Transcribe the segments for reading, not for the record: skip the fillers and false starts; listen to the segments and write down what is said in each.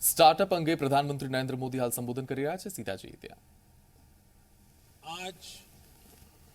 Startup અંગે પ્રધાનમંત્રી નરેન્દ્ર મોદી હાલ સંબોધન કરી રહ્યા છે. સીધા જઈએ ત્યાં. आज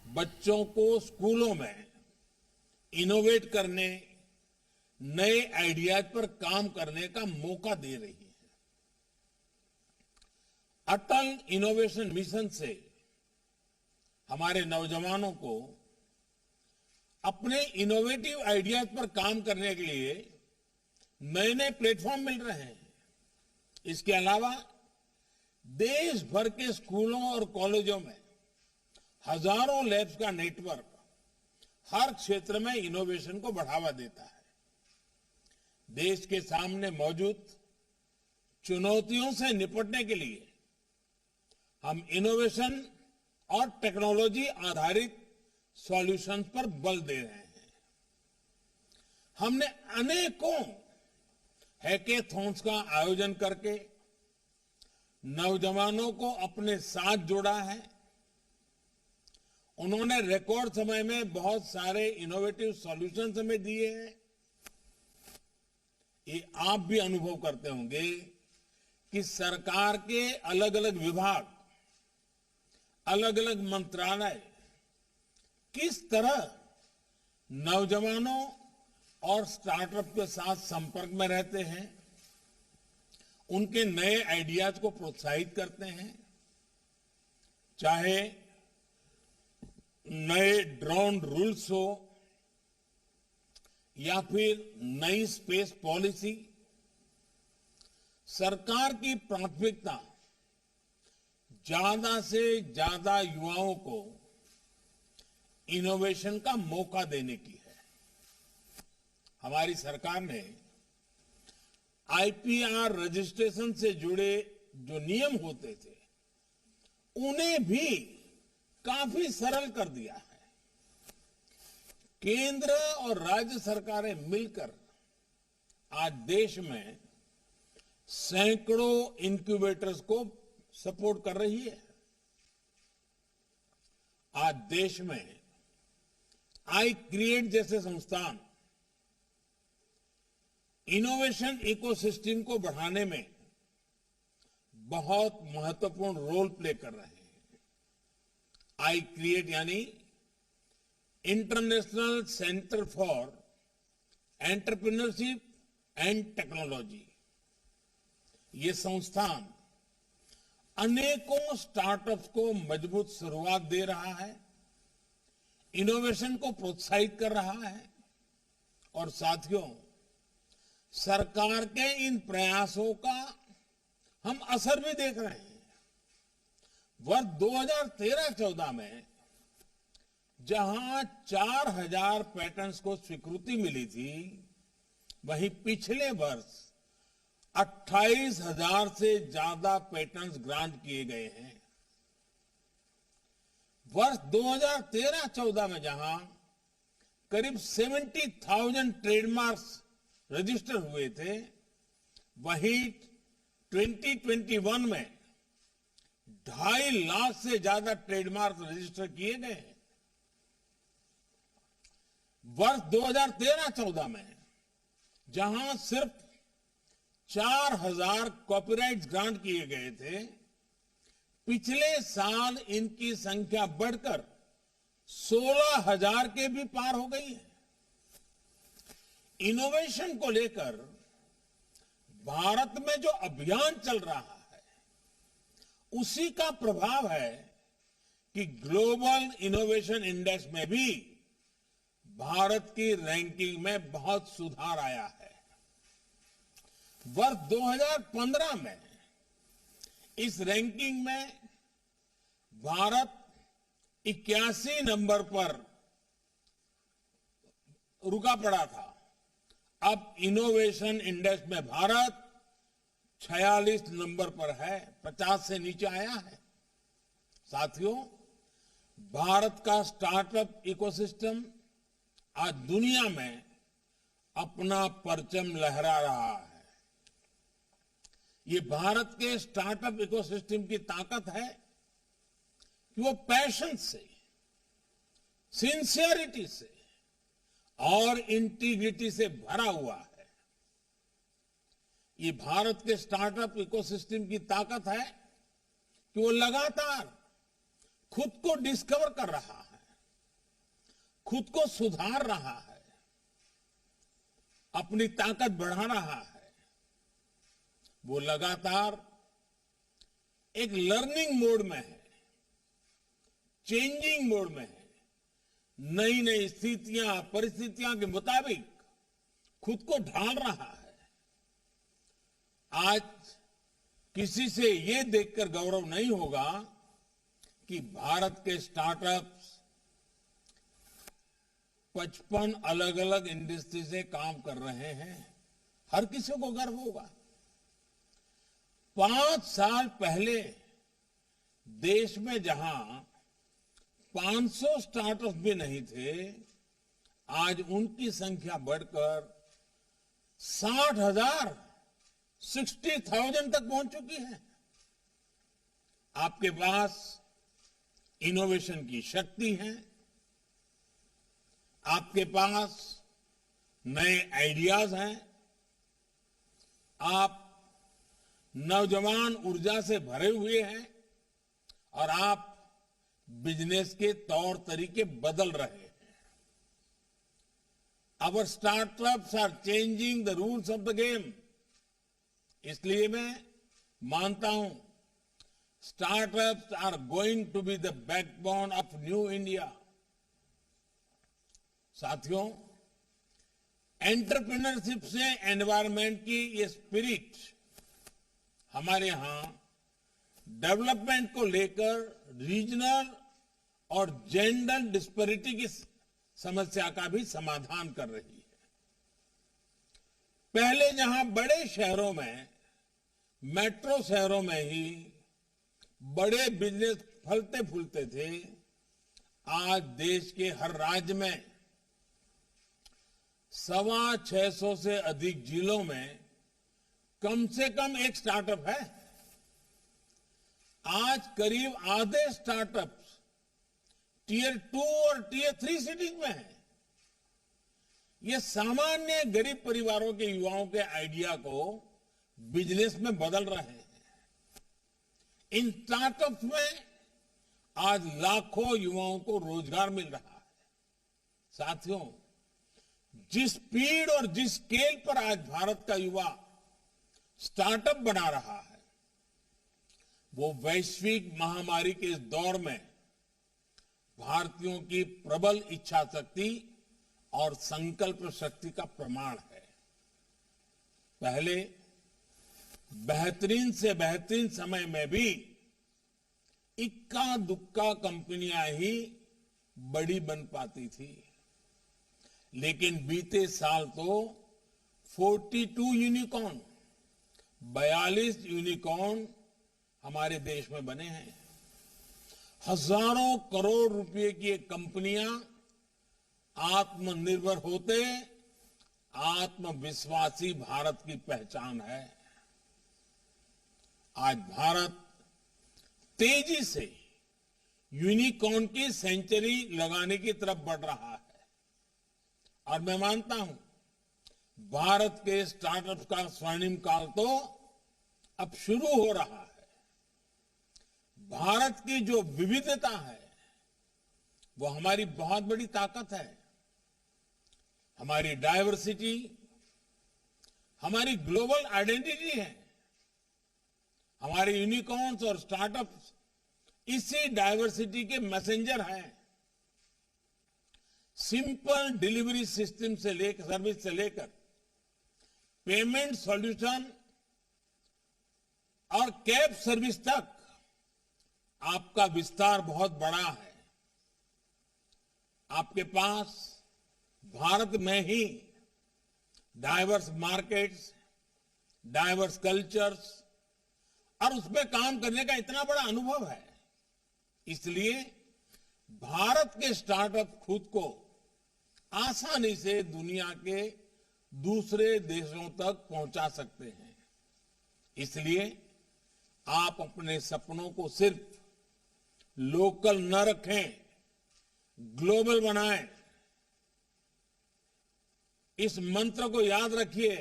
बच्चों को स्कूलों में इनोवेट करने, नए आइडियाज पर काम करने का मौका दे रही है. अटल इनोवेशन मिशन से हमारे नौजवानों को अपने इनोवेटिव आइडियाज पर काम करने के लिए नए नए प्लेटफॉर्म मिल रहे हैं. इसके अलावा देश भर के स्कूलों और कॉलेजों में हजारों लैब्स का नेटवर्क हर क्षेत्र में इनोवेशन को बढ़ावा देता है. देश के सामने मौजूद चुनौतियों से निपटने के लिए हम इनोवेशन और टेक्नोलॉजी आधारित सॉल्यूशन पर बल दे रहे हैं. हमने अनेकों हैकेथॉन्स का आयोजन करके नौजवानों को अपने साथ जोड़ा है. उन्होंने रिकॉर्ड समय में बहुत सारे इनोवेटिव सॉल्यूशंस हमें दिए हैं. ये आप भी अनुभव करते होंगे कि सरकार के अलग अलग विभाग, अलग अलग मंत्रालय किस तरह नौजवानों और स्टार्टअप के साथ संपर्क में रहते हैं, उनके नए आइडियाज को प्रोत्साहित करते हैं. चाहे नए ड्रोन रूल्स हो या फिर नई स्पेस पॉलिसी, सरकार की प्राथमिकता ज्यादा से ज्यादा युवाओं को इनोवेशन का मौका देने की है. हमारी सरकार ने आईपीआर रजिस्ट्रेशन से जुड़े जो नियम होते थे उन्हें भी काफी सरल कर दिया है. केंद्र और राज्य सरकारें मिलकर आज देश में सैकड़ों इनक्यूबेटर्स को सपोर्ट कर रही है. आज देश में आई क्रिएट जैसे संस्थान इनोवेशन इकोसिस्टम को बढ़ाने में बहुत महत्वपूर्ण रोल प्ले कर रहे हैं. आई क्रिएट यानी international centre for entrepreneurship and technology, ये संस्थान अनेकों स्टार्टअप्स को मजबूत शुरुआत दे रहा है, इनोवेशन को प्रोत्साहित कर रहा है. और साथियों, सरकार के इन प्रयासों का हम असर भी देख रहे हैं. वर्ष 2013-14 में जहां 4000 पैटेंट्स को स्वीकृति मिली थी, वहीं पिछले वर्ष 28,000 से ज्यादा पेटेंट्स ग्रांट किए गए हैं. वर्ष 2013-14 में जहां करीब 70,000 ट्रेडमार्क्स रजिस्टर हुए थे, वहीं 2021 में 2.5 लाख से ज्यादा ट्रेडमार्क रजिस्टर किए गए हैं. वर्ष 2013-14 में जहां सिर्फ 4,000 कॉपीराइट ग्रांट किए गए थे, पिछले साल इनकी संख्या बढ़कर 16,000 के भी पार हो गई है. इनोवेशन को लेकर भारत में जो अभियान चल रहा है, उसी का प्रभाव है कि ग्लोबल इनोवेशन इंडेक्स में भी भारत की रैंकिंग में बहुत सुधार आया है. वर्ष 2015 में इस रैंकिंग में भारत 81 नंबर पर रुका पड़ा था. अब इनोवेशन इंडेक्स में भारत 46 नंबर पर है, 50 से नीचे आया है. साथियों, भारत का स्टार्टअप इकोसिस्टम आज दुनिया में अपना परचम लहरा रहा है. ये भारत के स्टार्टअप इकोसिस्टम की ताकत है कि वो पैशन से, सिंसियरिटी से और इंटीग्रिटी से भरा हुआ है. ये भारत के स्टार्टअप इकोसिस्टम की ताकत है कि वो लगातार खुद को डिस्कवर कर रहा है, खुद को सुधार रहा है, अपनी ताकत बढ़ा रहा है। वो लगातार एक लर्निंग मोड में है, चेंजिंग मोड में है, नई नई स्थितियां परिस्थितियों के मुताबिक खुद को ढाल रहा है। आज किसी से ये देखकर गौरव नहीं होगा कि भारत के स्टार्टअप्स 55 अलग अलग इंडस्ट्री से काम कर रहे हैं। हर किसी को गर्व होगा। 5 साल पहले देश में जहां 500 स्टार्टअप भी नहीं थे, आज उनकी संख्या बढ़कर 60,000 60,000 तक पहुंच चुकी है। आपके पास इनोवेशन की शक्ति है, आपके पास नए आइडियाज हैं, आप नौजवान ऊर्जा से भरे हुए हैं और आप बिजनेस के तौर तरीके बदल रहे हैं। Our startups are changing the rules of the game. इसलिए मैं मानता हूं startups are going to be the backbone of new India. साथियों, एंटरप्रेन्योरशिप से एनवायरनमेंट की ये स्पिरिट हमारे यहां डेवलपमेंट को लेकर रीजनल और जेंडर डिस्पैरिटी की समस्या का भी समाधान कर रही है। पहले जहां बड़े शहरों में, मेट्रो शहरों में ही बड़े बिजनेस फलते फूलते थे, आज देश के हर राज्य में 650 से अधिक जिलों में कम से कम एक स्टार्टअप है। आज करीब आधे स्टार्टअप्स टियर 2 और टियर 3 सिटीज में है। ये सामान्य गरीब परिवारों के युवाओं के आइडिया को बिजनेस में बदल रहे हैं। इन स्टार्टअप्स में आज लाखों युवाओं को रोजगार मिल रहा है। साथियों, जिस स्पीड और जिस स्केल पर आज भारत का युवा स्टार्टअप बना रहा है, वो वैश्विक महामारी के इस दौर में भारतीयों की प्रबल इच्छा शक्ति और संकल्प शक्ति का प्रमाण है। पहले बेहतरीन से बेहतरीन समय में भी इक्का दुक्का कंपनियां ही बड़ी बन पाती थी, लेकिन बीते साल तो 42 यूनिकॉर्न 42 यूनिकॉर्न हमारे देश में बने हैं। हजारों करोड़ रुपए की ये कंपनियां आत्मनिर्भर होते आत्मविश्वासी भारत की पहचान है। आज भारत तेजी से यूनिकॉर्न की सेंचुरी लगाने की तरफ बढ़ रहा है और मैं मानता हूं भारत के स्टार्टअप का स्वर्णिम काल तो अब शुरू हो रहा है। भारत की जो विविधता है वो हमारी बहुत बड़ी ताकत है। हमारी डायवर्सिटी हमारी ग्लोबल आइडेंटिटी है। हमारे यूनिकॉर्न्स और स्टार्टअप्स इसी डायवर्सिटी के मैसेंजर हैं। सिंपल डिलीवरी सिस्टम से लेकर सर्विस से लेकर पेमेंट सॉल्यूशन और कैब सर्विस तक आपका विस्तार बहुत बड़ा है। आपके पास भारत में ही डाइवर्स मार्केट्स, डाइवर्स कल्चर्स और उसमें काम करने का इतना बड़ा अनुभव है। इसलिए भारत के स्टार्टअप खुद को आसानी से दुनिया के दूसरे देशों तक पहुंचा सकते हैं। इसलिए आप अपने सपनों को सिर्फ लोकल न रखें, ग्लोबल बनाएं। इस मंत्र को याद रखिए।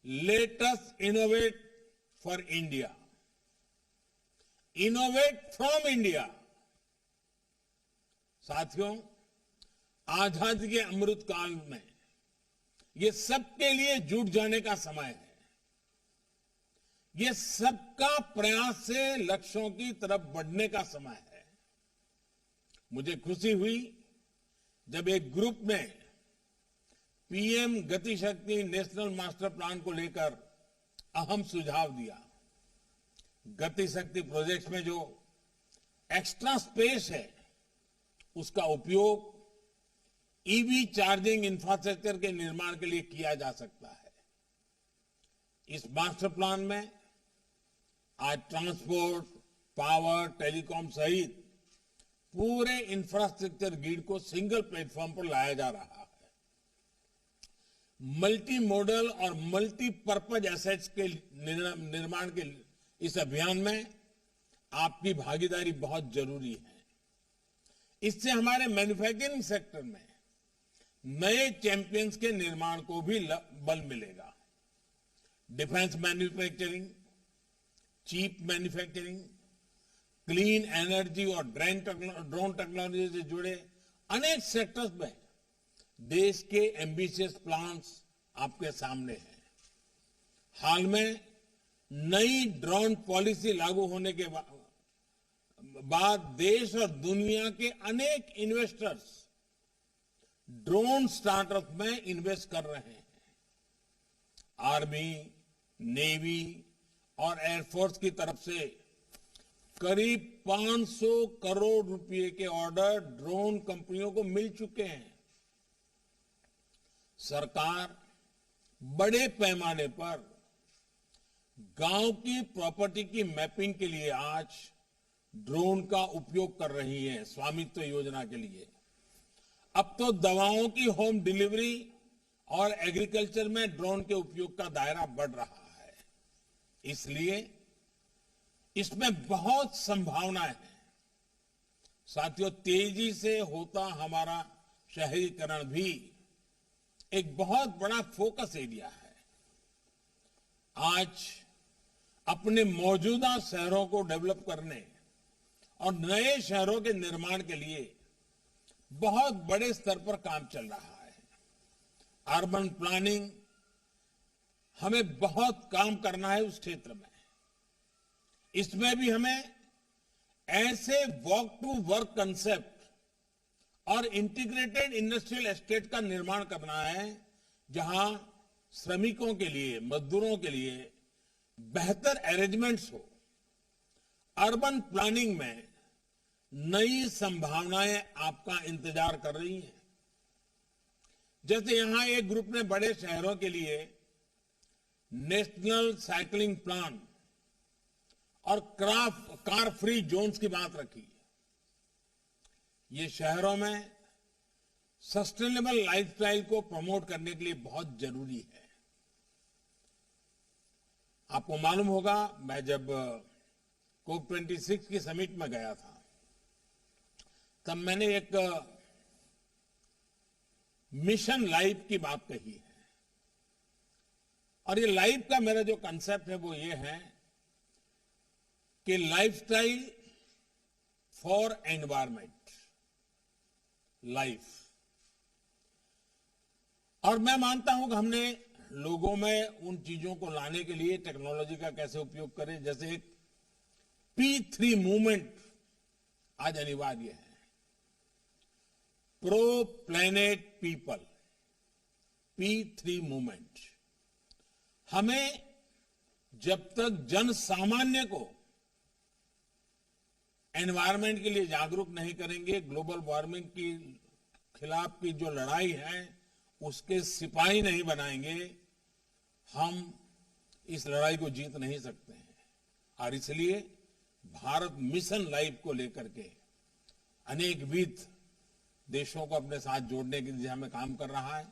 Let us innovate for India, innovate from India. साथियों, आजादी के अमृत काल में ये सबके लिए जुट जाने का समय है। ये सबका प्रयास से लक्ष्यों की तरफ बढ़ने का समय है। मुझे खुशी हुई जब एक ग्रुप ने पीएम गति शक्ति नेशनल मास्टर प्लान को लेकर अहम सुझाव दिया। गति शक्ति प्रोजेक्ट्स में जो एक्स्ट्रा स्पेस है उसका उपयोग ईवी चार्जिंग इंफ्रास्ट्रक्चर के निर्माण के लिए किया जा सकता है। इस मास्टर प्लान में आज ट्रांसपोर्ट, पावर, टेलीकॉम सहित पूरे इंफ्रास्ट्रक्चर ग्रिड को सिंगल प्लेटफॉर्म पर लाया जा रहा है। मल्टी मॉडल और मल्टीपर्पज एसेट्स के निर्माण के इस अभियान में आपकी भागीदारी बहुत जरूरी है। इससे हमारे मैन्युफैक्चरिंग सेक्टर में नए चैंपियंस के निर्माण को भी बल मिलेगा। Defence manufacturing, cheap manufacturing, clean energy और ड्रोन टेक्नोलॉजी से जुड़े अनेक सेक्टर्स में देश के एम्बिशियस प्लान्स आपके सामने हैं। हाल में नई ड्रोन पॉलिसी लागू होने के बाद देश और दुनिया के अनेक इन्वेस्टर्स ड्रोन स्टार्टअप में इन्वेस्ट कर रहे हैं। आर्मी, नेवी और एयरफोर्स की तरफ से करीब 500 करोड़ रुपए के ऑर्डर ड्रोन कंपनियों को मिल चुके हैं। सरकार बड़े पैमाने पर गांव की प्रॉपर्टी की मैपिंग के लिए आज ड्रोन का उपयोग कर रही है, स्वामित्व योजना के लिए। अब तो दवाओं की होम डिलीवरी और एग्रीकल्चर में ड्रोन के उपयोग का दायरा बढ़ रहा है। इसलिए इसमें बहुत संभावनाएं हैं। साथियों, तेजी से होता हमारा शहरीकरण भी एक बहुत बड़ा फोकस एरिया है। आज अपने मौजूदा शहरों को डेवलप करने और नए शहरों के निर्माण के लिए बहुत बड़े स्तर पर काम चल रहा है। अर्बन प्लानिंग, हमें बहुत काम करना है उस क्षेत्र में। इसमें भी हमें ऐसे वॉक टू वर्क कंसेप्ट और इंटीग्रेटेड इंडस्ट्रियल एस्टेट का निर्माण करना है, जहां श्रमिकों के लिए, मजदूरों के लिए बेहतर अरेंजमेंट्स हो। अर्बन प्लानिंग में नई संभावनाएं आपका इंतजार कर रही हैं। जैसे यहां एक ग्रुप ने बड़े शहरों के लिए नेशनल साइकिलिंग प्लान और कार फ्री जोन्स की बात रखी। ये शहरों में सस्टेनेबल लाइफस्टाइल को प्रमोट करने के लिए बहुत जरूरी है। आपको मालूम होगा, मैं जब COP26 की समिट में गया था, तब मैंने एक मिशन लाइफ की बात कही है। और ये लाइफ का मेरा जो कंसेप्ट है वो ये है कि लाइफस्टाइल फॉर एनवायरमेंट लाइफ। और मैं मानता हूं कि हमने लोगों में उन चीजों को लाने के लिए टेक्नोलॉजी का कैसे उपयोग करें। जैसे एक P3 मूवमेंट आज अनिवार्य है। Pro planet people, P3 movement. हमें जब तक जन सामान्य को एनवायरमेंट के लिए जागरूक नहीं करेंगे, ग्लोबल वार्मिंग के खिलाफ की जो लड़ाई है उसके सिपाही नहीं बनाएंगे, हम इस लड़ाई को जीत नहीं सकते हैं। और इसलिए भारत मिशन लाइफ को लेकर के अनेक विध देशों को अपने साथ जोड़ने की दिशा में काम कर रहा है।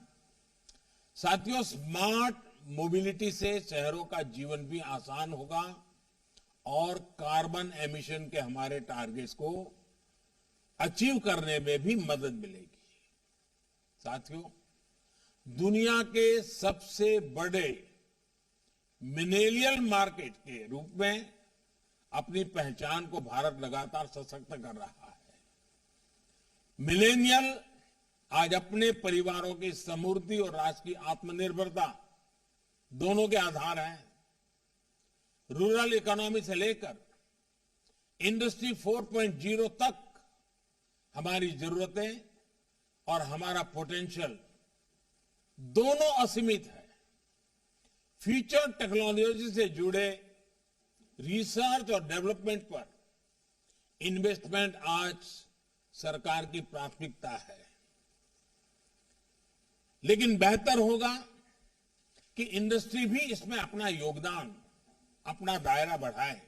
साथियों, स्मार्ट मोबिलिटी से शहरों का जीवन भी आसान होगा और कार्बन एमिशन के हमारे टारगेट्स को अचीव करने में भी मदद मिलेगी। साथियों, दुनिया के सबसे बड़े मिलेनियल मार्केट के रूप में अपनी पहचान को भारत लगातार सशक्त कर रहा है। मिलेनियल आज अपने परिवारों की समृद्धि और राष्ट्र की आत्मनिर्भरता दोनों के आधार हैं। रूरल इकोनॉमी से लेकर इंडस्ट्री 4.0 तक हमारी जरूरतें और हमारा पोटेंशियल दोनों असीमित है। फ्यूचर टेक्नोलॉजी से जुड़े रिसर्च और डेवलपमेंट पर इन्वेस्टमेंट आज सरकार की प्राथमिकता है। लेकिन बेहतर होगा कि इंडस्ट्री भी इसमें अपना योगदान, अपना दायरा बढ़ाए।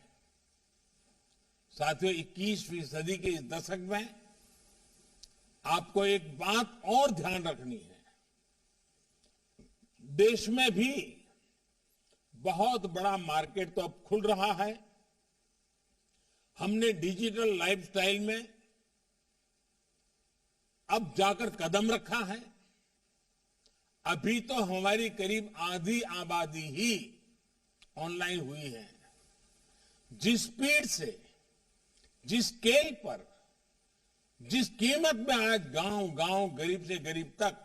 साथियों, 21वीं सदी के इस दशक में आपको एक बात और ध्यान रखनी है। देश में भी बहुत बड़ा मार्केट तो अब खुल रहा है। हमने डिजिटल लाइफस्टाइल में अब जाकर कदम रखा है। अभी तो हमारी करीब आधी आबादी ही ऑनलाइन हुई है। जिस स्पीड से, जिस स्केल पर, जिस कीमत में आज गांव-गांव, गरीब से गरीब तक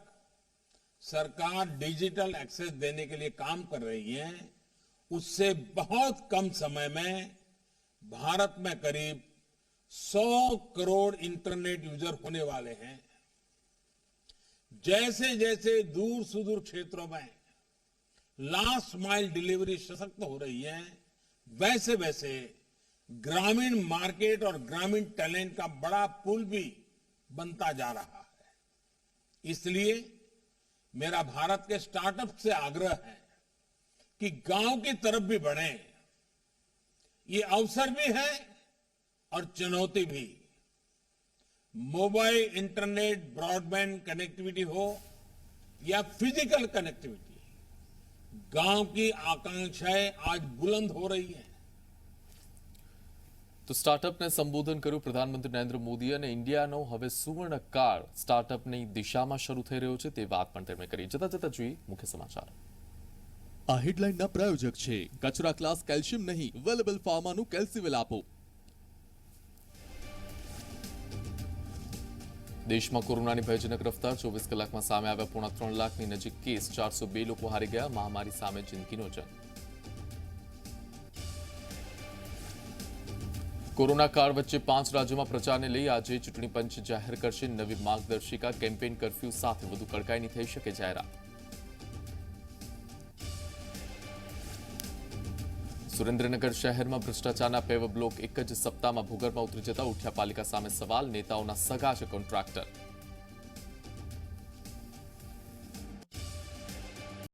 सरकार डिजिटल एक्सेस देने के लिए काम कर रही है, उससे बहुत कम समय में भारत में करीब 100 करोड़ इंटरनेट यूजर होने वाले हैं। जैसे जैसे दूर सुदूर क्षेत्रों में लास्ट माइल डिलीवरी सशक्त हो रही है, वैसे वैसे ग्रामीण मार्केट और ग्रामीण टैलेंट का बड़ा पुल भी बनता जा रहा है। इसलिए मेरा भारत के स्टार्टअप से आग्रह है कि गांव की तरफ भी बढ़ें। ये अवसर भी है और चुनौती भी। मोबाइल, इंटरनेट, ब्रॉडबैंड कनेक्टिविटी हो या फिजिकल कनेक्टिविटी, गांव की आकांक्षाएं आज बुलंद हो रही हैं। તો સ્ટાર્ટઅપને સંબોધન કર્યું પ્રધાનમંત્રી નરેન્દ્ર મોદી અને ઇન્ડિયાનો હવે સુવર્ણકાળ સ્ટાર્ટઅપની દિશામાં શરૂ થઈ રહ્યો છે તે વાત પણ તેમણે કરી. જતા જતા જોઈએ મુખ્ય સમાચાર. આ હેડલાઇનના પ્રાયોજક છે કચરા ક્લાસ કેલ્શિયમ નહીં, વેલેબલ ફાર્માનું કેલ્સીવેલ આપો. દેશમાં કોરોનાની ભયજનક રફતાર 24 કલાકમાં સામે આવ્યા 3.5 લાખની નજીક કેસ. 402 લોકો હારી ગયા. મહામારી સામે જિંદગીનો જંગ. કોરોના કાળ વચ્ચે 5 રાજ્યોમાં પ્રચારને લઈ આજે ચૂંટણી પંચ જાહેર કરશે નવી માર્ગદર્શિકા. કેમ્પેઇન કર્ફ્યુ સાથે વધુ કડકાઈની થઈ શકે જાહેરાત. સુરેન્દ્રનગર શહેરમાં ભ્રષ્ટાચારના પેવર બ્લોક એક જ સપ્તાહમાં ભૂગર્ભમાં ઉતરી જતા ઉઠ્યા પાલિકા સામે સવાલ. નેતાઓના સગા છે કોન્ટ્રાક્ટર.